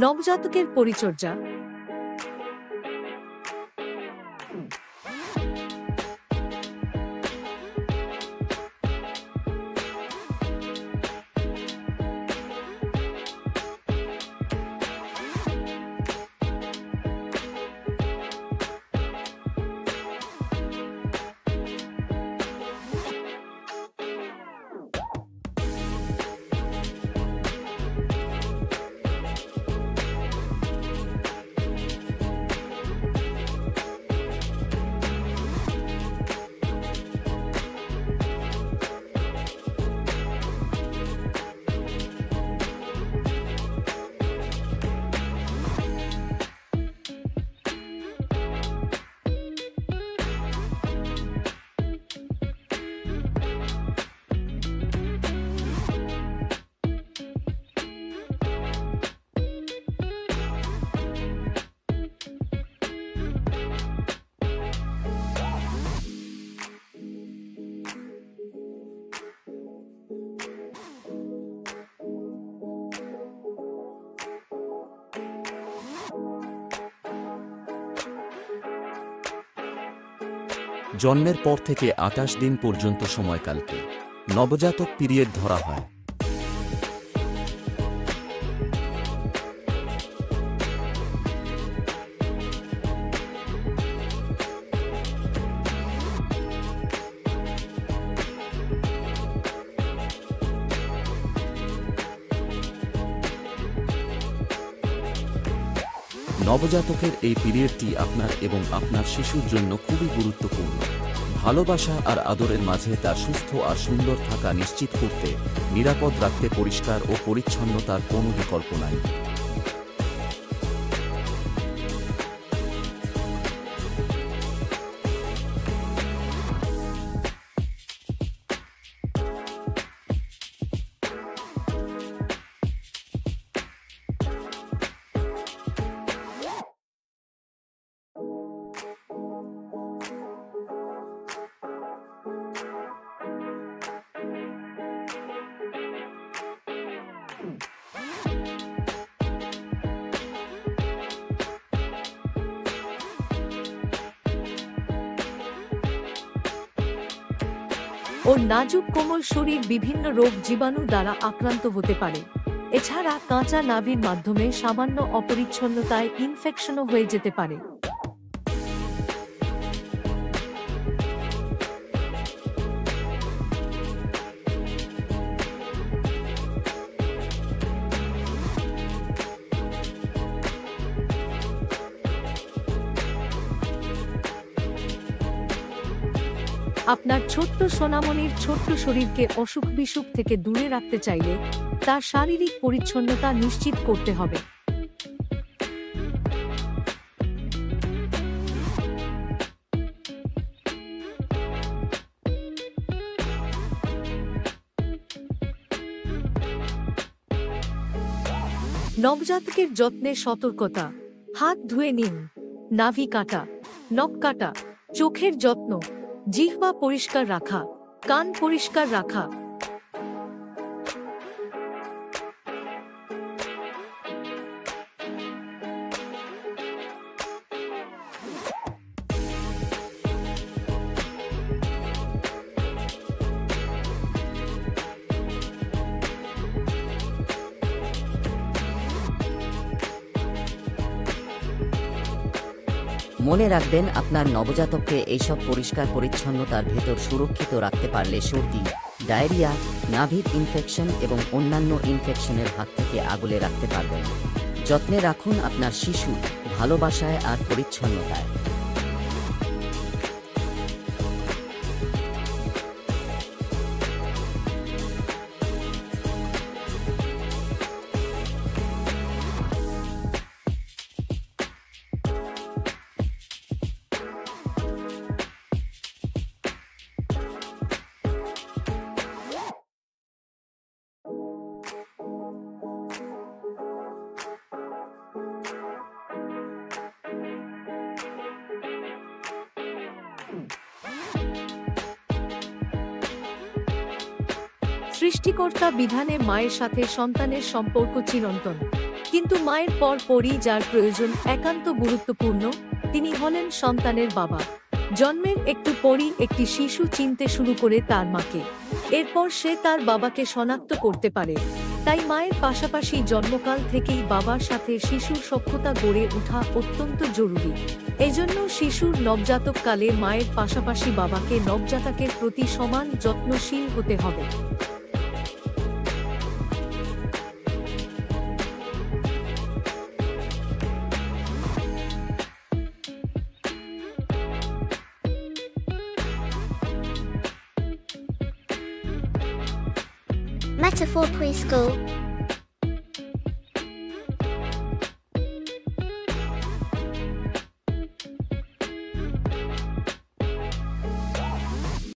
নবজাতকের পরিচর্যা। জন্মের পর থেকে 28 দিন পর্যন্ত সময়কালকে নবজাতক পিরিয়ড ধরা হয়। নবজাতকের এই পিরিয়ডটি আপনার এবং আপনার শিশুর জন্য খুবই গুরুত্বপূর্ণ। ভালোবাসা আর আদরের মাঝে তার সুস্থ আর সুন্দর থাকা নিশ্চিত করতে, নিরাপদ রাখতে পরিষ্কার ও পরিচ্ছন্নতার কোনো বিকল্প নাই। ওর নাজুক কোমল শরীর বিভিন্ন রোগ জীবাণু দ্বারা আক্রান্ত হতে পারে। এছাড়া কাঁচা নাভির মাধ্যমে সামান্য অপরিচ্ছন্নতায় ইনফেকশনও হয়ে যেতে পারে। আপনার ছোট্ট সোনামণির ছোট্ট শরীরকে অসুখ বিসুখ থেকে দূরে রাখতে চাইলে তার শারীরিক পরিচ্ছন্নতা নিশ্চিত করতে হবে। নবজাতকের যত্নে সতর্কতা। হাত ধুয়ে নিন। নাভি কাটা, নখ কাটা, চোখের যত্ন, জিহ্বা পরিষ্কার রাখা, কান পরিষ্কার রাখা। মনে রাখবেন, আপনার নবজাতককে এইসব পরিষ্কার পরিচ্ছন্নতার ভেতর সুরক্ষিত রাখতে পারলে সর্দি, ডায়রিয়া, নাভির ইনফেকশন এবং অন্যান্য ইনফেকশনের হাত থেকে আগলে রাখতে পারবেন। যত্নে রাখুন আপনার শিশু, ভালোবাসায় আর পরিচ্ছন্নতায়। সৃষ্টিকর্তা বিধানে মায়ের সাথে সন্তানের সম্পর্ক চিরন্তন, কিন্তু মায়ের পর পরই যার প্রয়োজন একান্ত গুরুত্বপূর্ণ, তিনি হলেন সন্তানের বাবা। জন্মের একটু পরই একটি শিশু চিনতে শুরু করে তার মাকে। এরপর সে তার বাবাকে শনাক্ত করতে পারে। তাই মায়ের পাশাপাশি জন্মকাল থেকেই বাবার সাথে শিশুর সখ্যতা গড়ে ওঠা অত্যন্ত জরুরি। এজন্য শিশুর নবজাতককালে মায়ের পাশাপাশি বাবাকে নবজাতকের প্রতি সমান যত্নশীল হতে হবে। Metaphor Preschool